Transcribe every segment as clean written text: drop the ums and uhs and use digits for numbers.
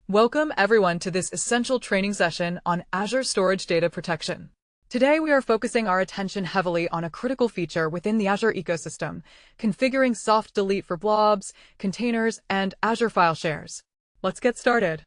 Welcome everyone to this essential training session on Azure Storage Data Protection. Today we are focusing our attention heavily on a critical feature within the Azure ecosystem, configuring soft delete for blobs, containers, and Azure file shares. Let's get started.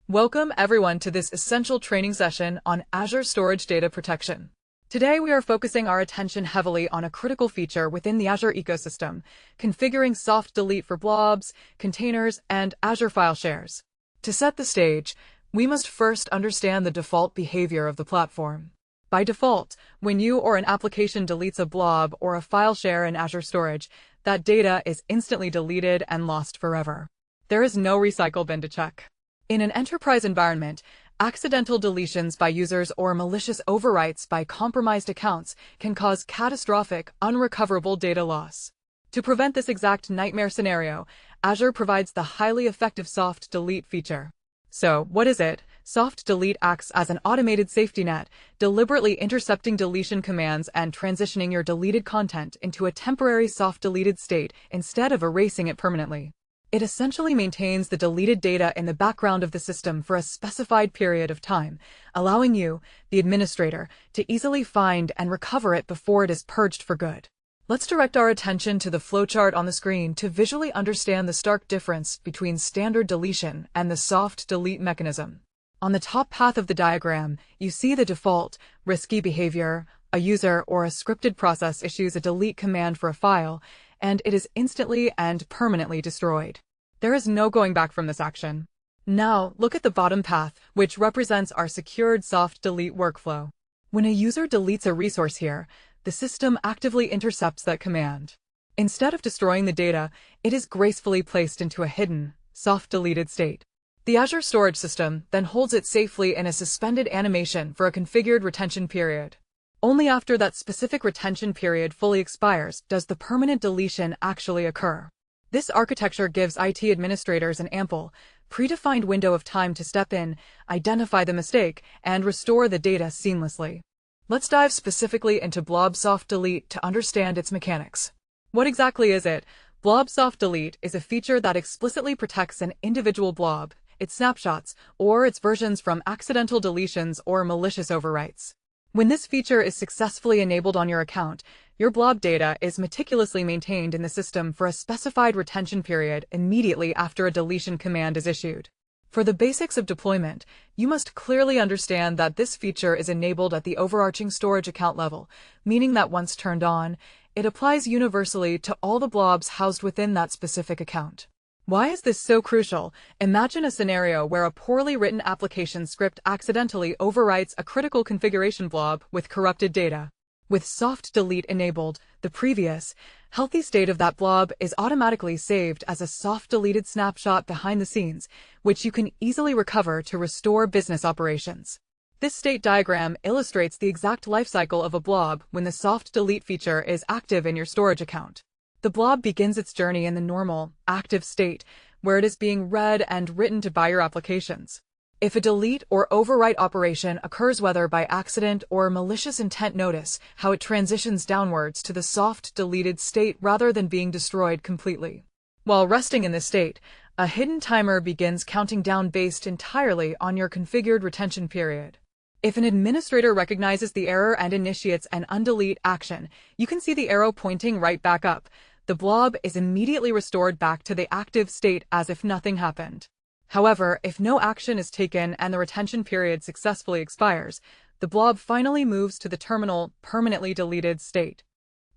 Welcome everyone to this essential training session on Azure Storage Data Protection. Today we are focusing our attention heavily on a critical feature within the Azure ecosystem, configuring soft delete for blobs, containers, and Azure file shares. To set the stage, we must first understand the default behavior of the platform. By default, when you or an application deletes a blob or a file share in Azure Storage, that data is instantly deleted and lost forever. There is no recycle bin to check. In an enterprise environment, accidental deletions by users or malicious overwrites by compromised accounts can cause catastrophic, unrecoverable data loss. To prevent this exact nightmare scenario, Azure provides the highly effective soft delete feature. So, what is it? Soft delete acts as an automated safety net, deliberately intercepting deletion commands and transitioning your deleted content into a temporary soft deleted state instead of erasing it permanently. It essentially maintains the deleted data in the background of the system for a specified period of time, allowing you, the administrator, to easily find and recover it before it is purged for good. Let's direct our attention to the flowchart on the screen to visually understand the stark difference between standard deletion and the soft delete mechanism. On the top path of the diagram, you see the default, risky behavior. A user or a scripted process issues a delete command for a file, and it is instantly and permanently destroyed. There is no going back from this action. Now, look at the bottom path, which represents our secured soft delete workflow. When a user deletes a resource here, the system actively intercepts that command. Instead of destroying the data, it is gracefully placed into a hidden, soft deleted state. The Azure storage system then holds it safely in a suspended animation for a configured retention period. Only after that specific retention period fully expires does the permanent deletion actually occur. This architecture gives IT administrators an ample, predefined window of time to step in, identify the mistake, and restore the data seamlessly. Let's dive specifically into Blob Soft Delete to understand its mechanics. What exactly is it? Blob Soft Delete is a feature that explicitly protects an individual blob, its snapshots, or its versions from accidental deletions or malicious overwrites. When this feature is successfully enabled on your account, your blob data is meticulously maintained in the system for a specified retention period immediately after a deletion command is issued. For the basics of deployment, you must clearly understand that this feature is enabled at the overarching storage account level, meaning that once turned on, it applies universally to all the blobs housed within that specific account. Why is this so crucial? Imagine a scenario where a poorly written application script accidentally overwrites a critical configuration blob with corrupted data. With soft delete enabled, the previous, healthy state of that blob is automatically saved as a soft deleted snapshot behind the scenes, which you can easily recover to restore business operations. This state diagram illustrates the exact lifecycle of a blob when the soft delete feature is active in your storage account. The blob begins its journey in the normal, active state, where it is being read and written to by your applications. If a delete or overwrite operation occurs whether by accident or malicious intent, notice how it transitions downwards to the soft deleted state rather than being destroyed completely. While resting in this state, a hidden timer begins counting down based entirely on your configured retention period. If an administrator recognizes the error and initiates an undelete action, you can see the arrow pointing right back up. The blob is immediately restored back to the active state as if nothing happened. However, if no action is taken and the retention period successfully expires, the blob finally moves to the terminal, permanently deleted state.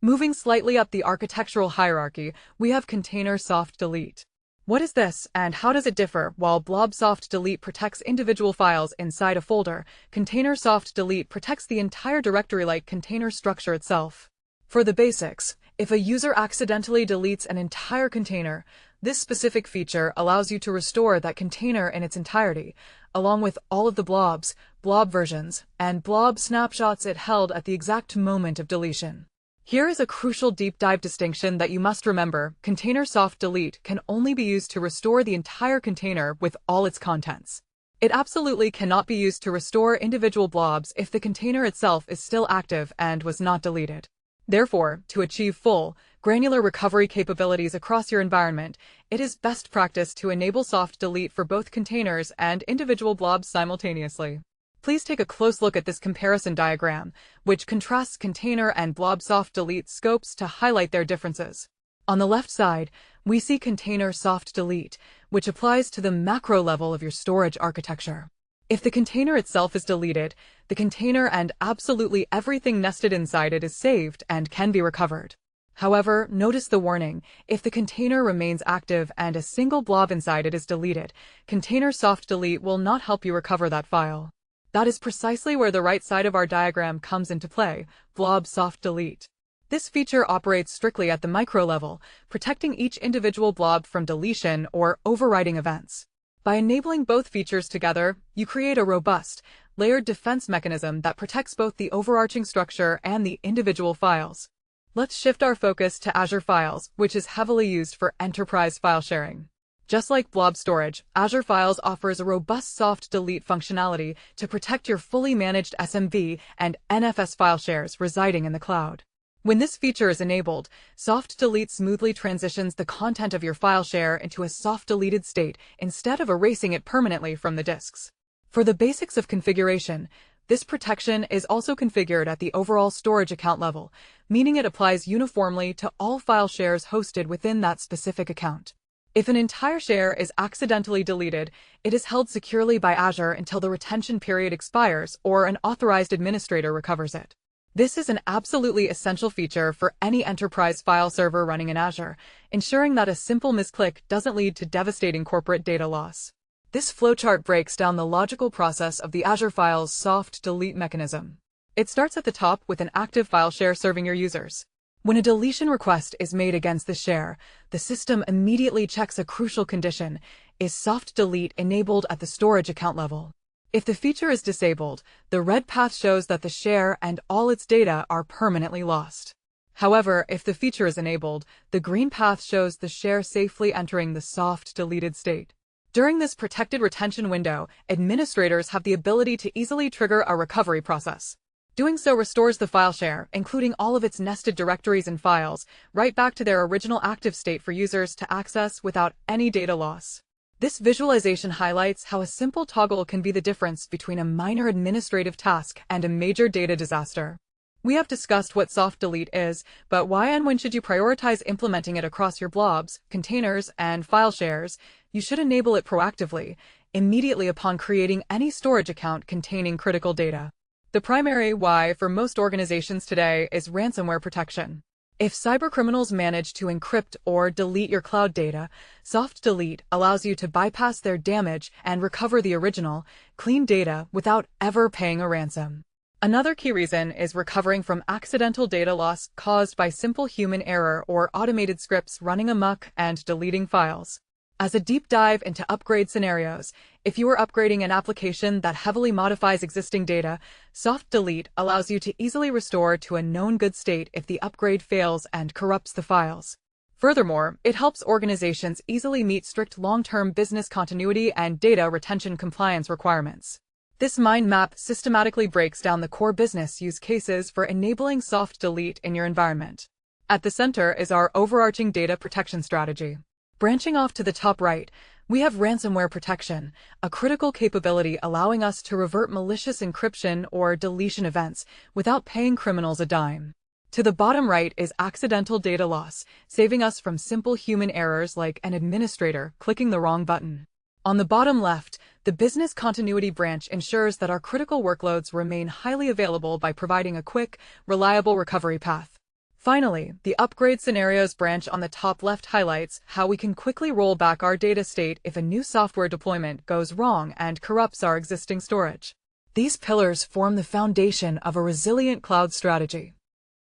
Moving slightly up the architectural hierarchy, we have Container Soft Delete. What is this, and how does it differ? While Blob Soft Delete protects individual files inside a folder, Container Soft Delete protects the entire directory-like container structure itself. For the basics, if a user accidentally deletes an entire container, this specific feature allows you to restore that container in its entirety, along with all of the blobs, blob versions, and blob snapshots it held at the exact moment of deletion. Here is a crucial deep dive distinction that you must remember. Container Soft Delete can only be used to restore the entire container with all its contents. It absolutely cannot be used to restore individual blobs if the container itself is still active and was not deleted. Therefore, to achieve full, granular recovery capabilities across your environment, it is best practice to enable soft delete for both containers and individual blobs simultaneously. Please take a close look at this comparison diagram, which contrasts container and blob soft delete scopes to highlight their differences. On the left side, we see container soft delete, which applies to the macro level of your storage architecture. If the container itself is deleted, the container and absolutely everything nested inside it is saved and can be recovered. However, notice the warning: if the container remains active and a single blob inside it is deleted, container soft delete will not help you recover that file. That is precisely where the right side of our diagram comes into play: blob soft delete. This feature operates strictly at the micro level, protecting each individual blob from deletion or overwriting events. By enabling both features together, you create a robust, layered defense mechanism that protects both the overarching structure and the individual files. Let's shift our focus to Azure Files, which is heavily used for enterprise file sharing. Just like blob storage, Azure Files offers a robust soft delete functionality to protect your fully managed SMB and NFS file shares residing in the cloud. When this feature is enabled, soft delete smoothly transitions the content of your file share into a soft deleted state instead of erasing it permanently from the disks. For the basics of configuration, this protection is also configured at the overall storage account level, meaning it applies uniformly to all file shares hosted within that specific account. If an entire share is accidentally deleted, it is held securely by Azure until the retention period expires or an authorized administrator recovers it. This is an absolutely essential feature for any enterprise file server running in Azure, ensuring that a simple misclick doesn't lead to devastating corporate data loss. This flowchart breaks down the logical process of the Azure Files soft delete mechanism. It starts at the top with an active file share serving your users. When a deletion request is made against the share, the system immediately checks a crucial condition: is soft delete enabled at the storage account level? If the feature is disabled, the red path shows that the share and all its data are permanently lost. However, if the feature is enabled, the green path shows the share safely entering the soft deleted state. During this protected retention window, administrators have the ability to easily trigger a recovery process. Doing so restores the file share, including all of its nested directories and files, right back to their original active state for users to access without any data loss. This visualization highlights how a simple toggle can be the difference between a minor administrative task and a major data disaster. We have discussed what soft delete is, but why and when should you prioritize implementing it across your blobs, containers, and file shares? You should enable it proactively, immediately upon creating any storage account containing critical data. The primary why for most organizations today is ransomware protection. If cybercriminals manage to encrypt or delete your cloud data, soft delete allows you to bypass their damage and recover the original, clean data without ever paying a ransom. Another key reason is recovering from accidental data loss caused by simple human error or automated scripts running amok and deleting files. As a deep dive into upgrade scenarios, if you are upgrading an application that heavily modifies existing data, soft delete allows you to easily restore to a known good state if the upgrade fails and corrupts the files. Furthermore, it helps organizations easily meet strict long-term business continuity and data retention compliance requirements. This mind map systematically breaks down the core business use cases for enabling soft delete in your environment. At the center is our overarching data protection strategy. Branching off to the top right, we have ransomware protection, a critical capability allowing us to revert malicious encryption or deletion events without paying criminals a dime. To the bottom right is accidental data loss, saving us from simple human errors like an administrator clicking the wrong button. On the bottom left, the business continuity branch ensures that our critical workloads remain highly available by providing a quick, reliable recovery path. Finally, the upgrade scenarios branch on the top left highlights how we can quickly roll back our data state if a new software deployment goes wrong and corrupts our existing storage. These pillars form the foundation of a resilient cloud strategy.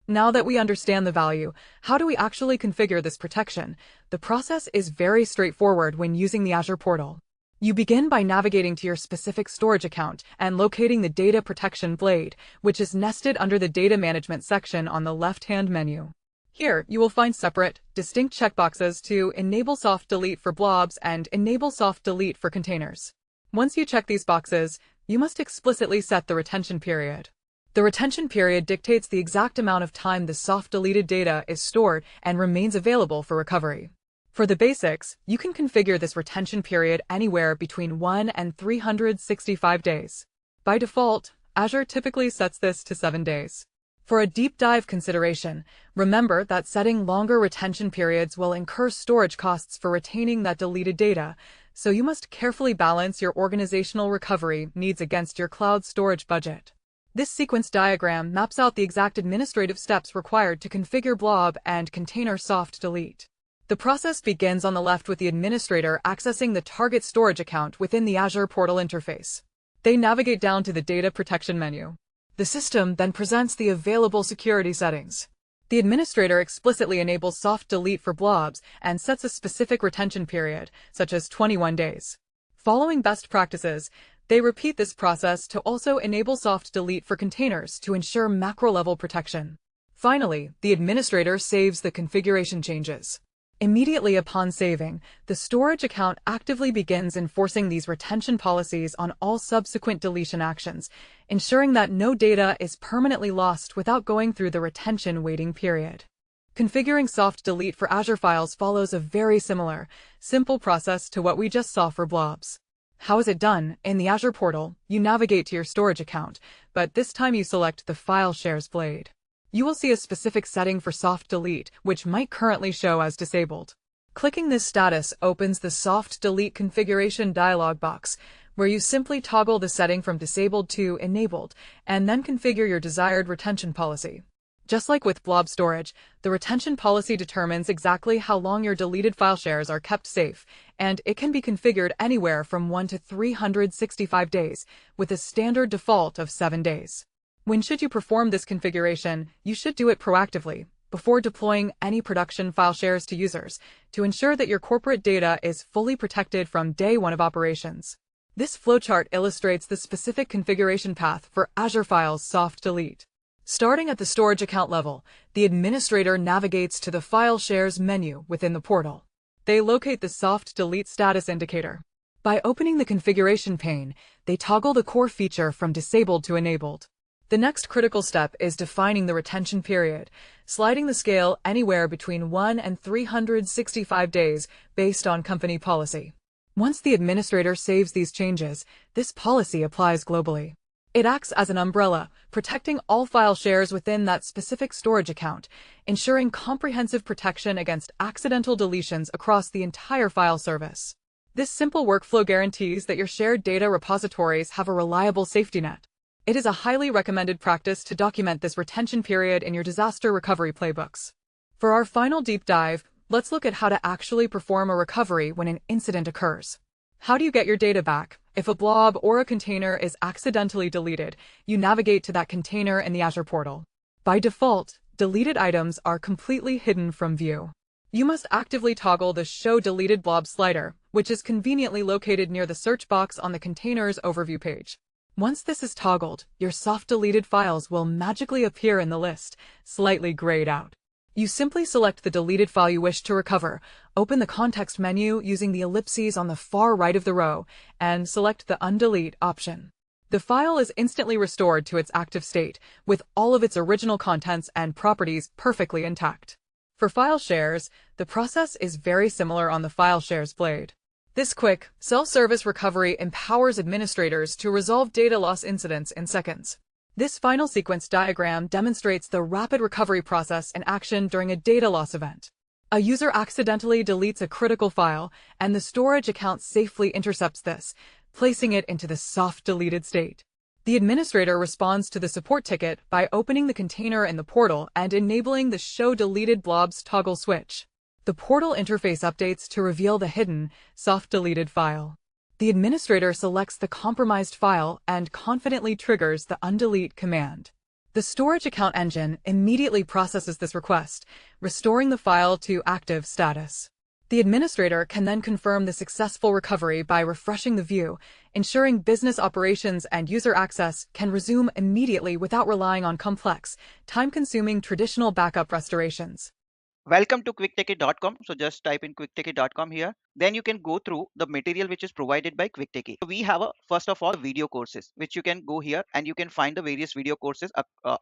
Now that we understand the value, how do we actually configure this protection? The process is very straightforward when using the Azure portal. You begin by navigating to your specific storage account and locating the Data Protection blade, which is nested under the Data Management section on the left-hand menu. Here, you will find separate, distinct checkboxes to enable soft delete for blobs and enable soft delete for containers. Once you check these boxes, you must explicitly set the retention period. The The retention period dictates the exact amount of time the soft deleted data is stored and remains available for recovery. For the basics, you can configure this retention period anywhere between 1 and 365 days. By default, Azure typically sets this to 7 days. For a deep dive consideration, remember that setting longer retention periods will incur storage costs for retaining that deleted data, so you must carefully balance your organizational recovery needs against your cloud storage budget. This sequence diagram maps out the exact administrative steps required to configure blob and container soft delete. The process begins on the left with the administrator accessing the target storage account within the Azure portal interface. They navigate down to the Data Protection menu. The system then presents the available security settings. The administrator explicitly enables soft delete for blobs and sets a specific retention period, such as 21 days. Following best practices, they repeat this process to also enable soft delete for containers to ensure macro-level protection. Finally, the administrator saves the configuration changes. Immediately upon saving, the storage account actively begins enforcing these retention policies on all subsequent deletion actions, ensuring that no data is permanently lost without going through the retention waiting period. Configuring soft delete for Azure files follows a very similar, simple process to what we just saw for blobs. How is it done? In the Azure portal, you navigate to your storage account, but this time you select the File Shares blade. You will see a specific setting for soft delete, which might currently show as disabled. Clicking this status opens the Soft Delete Configuration dialog box, where you simply toggle the setting from disabled to enabled, and then configure your desired retention policy. Just like with blob storage, the retention policy determines exactly how long your deleted file shares are kept safe, and it can be configured anywhere from 1 to 365 days, with a standard default of 7 days. When should you perform this configuration, you should do it proactively, before deploying any production file shares to users, to ensure that your corporate data is fully protected from day one of operations. This flowchart illustrates the specific configuration path for Azure Files Soft Delete. Starting at the storage account level, the administrator navigates to the File Shares menu within the portal. They locate the Soft Delete status indicator. By opening the configuration pane, they toggle the core feature from disabled to enabled. The next critical step is defining the retention period, sliding the scale anywhere between 1 and 365 days based on company policy. Once the administrator saves these changes, this policy applies globally. It acts as an umbrella, protecting all file shares within that specific storage account, ensuring comprehensive protection against accidental deletions across the entire file service. This simple workflow guarantees that your shared data repositories have a reliable safety net. It is a highly recommended practice to document this retention period in your disaster recovery playbooks. For our final deep dive, let's look at how to actually perform a recovery when an incident occurs. How do you get your data back? If a blob or a container is accidentally deleted, you navigate to that container in the Azure portal. By default, deleted items are completely hidden from view. You must actively toggle the Show Deleted Blob slider, which is conveniently located near the search box on the container's overview page. Once this is toggled, your soft deleted files will magically appear in the list, slightly grayed out. You simply select the deleted file you wish to recover, open the context menu using the ellipses on the far right of the row, and select the Undelete option. The file is instantly restored to its active state, with all of its original contents and properties perfectly intact. For file shares, the process is very similar on the File Shares blade. This quick, self-service recovery empowers administrators to resolve data loss incidents in seconds. This final sequence diagram demonstrates the rapid recovery process in action during a data loss event. A user accidentally deletes a critical file, and the storage account safely intercepts this, placing it into the soft deleted state. The administrator responds to the support ticket by opening the container in the portal and enabling the Show Deleted Blobs toggle switch. The portal interface updates to reveal the hidden, soft deleted file. The administrator selects the compromised file and confidently triggers the undelete command. The storage account engine immediately processes this request, restoring the file to active status. The administrator can then confirm the successful recovery by refreshing the view, ensuring business operations and user access can resume immediately without relying on complex, time-consuming traditional backup restorations. Welcome to quicktechie.com. So just type in quicktechie.com here. Then you can go through the material which is provided by quicktechie. So we have first of all video courses which you can go here and you can find the various video courses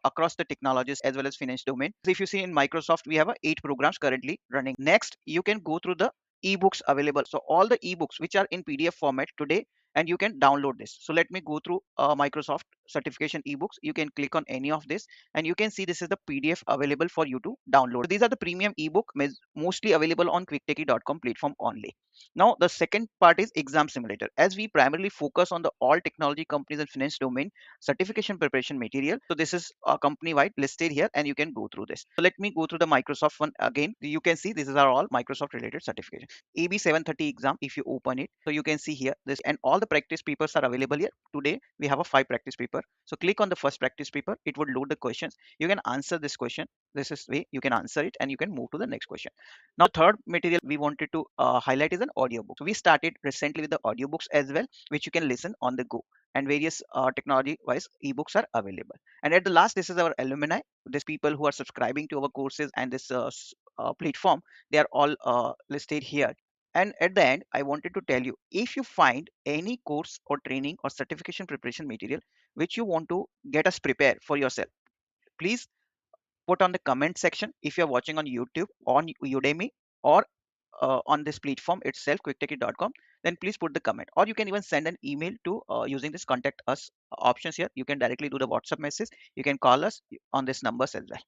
across the technologies as well as finance domain. So if you see in Microsoft, we have 8 programs currently running. Next, you can go through the ebooks available. So all the ebooks which are in PDF format today, and you can download this. So let me go through Microsoft certification ebooks. You can click on any of this and you can see this is the PDF available for you to download. So these are the premium ebook mostly available on quicktechie.com platform only. Now the second part is exam simulator. As we primarily focus on the all technology companies and finance domain certification preparation material, so this is company wide listed here and you can go through this. So let me go through the Microsoft one again. You can see this is are all Microsoft related certification. AB 730 exam, if you open it, so you can see here this, and all the practice papers are available here. Today we have a 5 practice paper. So click on the first practice paper, it would load the questions. You can answer this question. This is way you can answer it and you can move to the next question. Now the third material we wanted to highlight is an audiobook. So we started recently with the audiobooks as well, which you can listen on the go, and various technology wise ebooks are available. And at the last, this is our alumni. These people who are subscribing to our courses and this platform, they are all listed here. And at the end, I wanted to tell you, if you find any course or training or certification preparation material which you want to get us prepare for yourself, please put on the comment section. If you're watching on YouTube, on Udemy, or on this platform itself, quicktechie.com, then please put the comment, or you can even send an email to using this contact us options here. You can directly do the WhatsApp message. You can call us on this numbers as well.